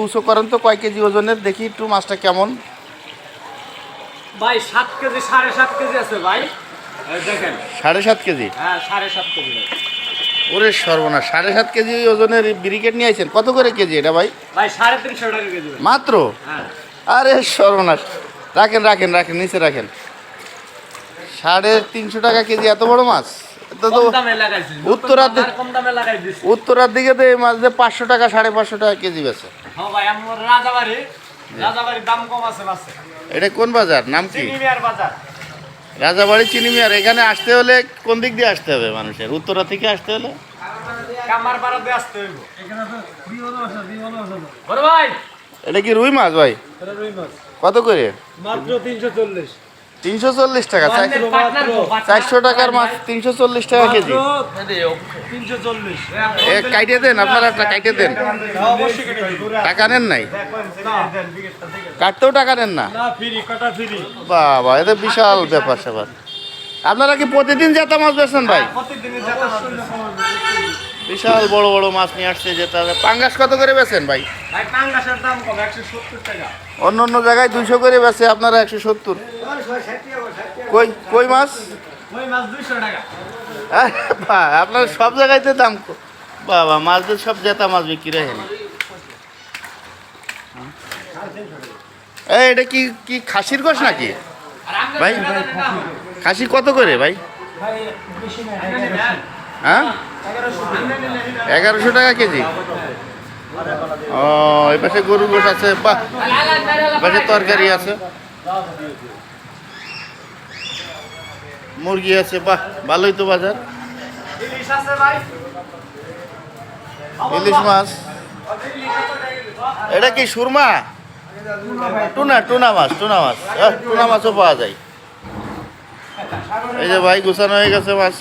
উঁচু করেন তো কয় কেজি ওজনের, দেখি একটু মাছটা কেমন। ভাই 7 কেজি 7.5 কেজি আছে ভাই, দেখেন 7.5 কেজি। হ্যাঁ 7.5 কেজি। ওরে সর্বনাশ, 7.5 কেজি ওজনের ব্রিকেট নিয়ে আইছেন। কত করে কেজি এটা ভাই? ভাই 350 টাকা কেজি মাত্র? হ্যাঁ। আরে সর্বনাশ, রাখেন রাখেন রাখেন, নিচে রাখেন। 350 টাকা কেজি এত বড় মাছ? এটা তো উত্তরার দিকে তো এই মাছ যে 500 টাকা 550 টাকা কেজি বেছে। হ্যাঁ ভাই, আমার রাজাবাড়ির দাম কম আছে মাছে। এটা কোন বাজার, নাম কি? চিনিমিয়ার বাজার। রাজাবাড়ি চিনিমিয়ার। এখানে আসতে হলে কোন দিক দিয়ে আসতে হবে মানুষের? উত্তরা থেকে আসতে হলে কামারপাড়া দিয়ে আসতে হইব। এখানে তো বিমানও আছে, বিমানও আছে বড় ভাই। এটা কি রুই মাছ ভাই? এটা রুই মাছ। কত করে? মাত্র 340। 340 টাকা? 400 টাকার মাছ 340 টাকা কেজি? 340। এ কাইটে দেন, আপনারা একটা কাইটে দেন। অবশ্যই কেটে দিব। টাকা নেন নাই? কাটতেও টাকা নেন না? না, ফ্রি, কাটা ফ্রি। বাবা, এটা বিশাল ব্যাপার স্যাপার। আপনারা কি প্রতিদিন জেতা মাছ বেচেন ভাই? প্রতিদিনই যেতে হবে। বিশাল বড় বড় মাছ নিয়ে আসছে জেতা। পাঙ্গাস কত করে বেচেন ভাই? ভাই পাঙ্গাসের দাম কম, 170 টাকা। অন্য অন্য জায়গায় 200 করে বেচে, আপনারা 170। কই কই মাছ? ওই মাছ 200 টাকা। ভাই আপনার সব জায়গায়তে দাম বাবা, মাছদের সব জেতা মাছ বিক্রি হয় না। এই এটা কি কি খাসির গোশ নাকি ভাই? খাসি কত করে ভাই? হ্যাঁ, 1100 টাকা কেজি। ও, এই পাশে গরুর গোশ আছে, বাহ, পাশে তরকারি আছে, মুরগি আছে, বাহ, ভালোই তো বাজার। ইলিশ আছে ভাই। ইলিশ মাছ। এটা কি সুরমা? টুনা, টুনা মাছ, টুনা মাছ। টুনা মাছও পাওয়া যায়। এই যে ভাই গুছানো হয়ে গেছে মাছ।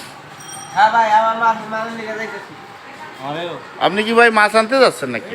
হ্যাঁ ভাই, আমার মাছ মানে নিয়ে যাইতেছি। আপনি কি ভাই মাছ আনতে যাচ্ছেন নাকি?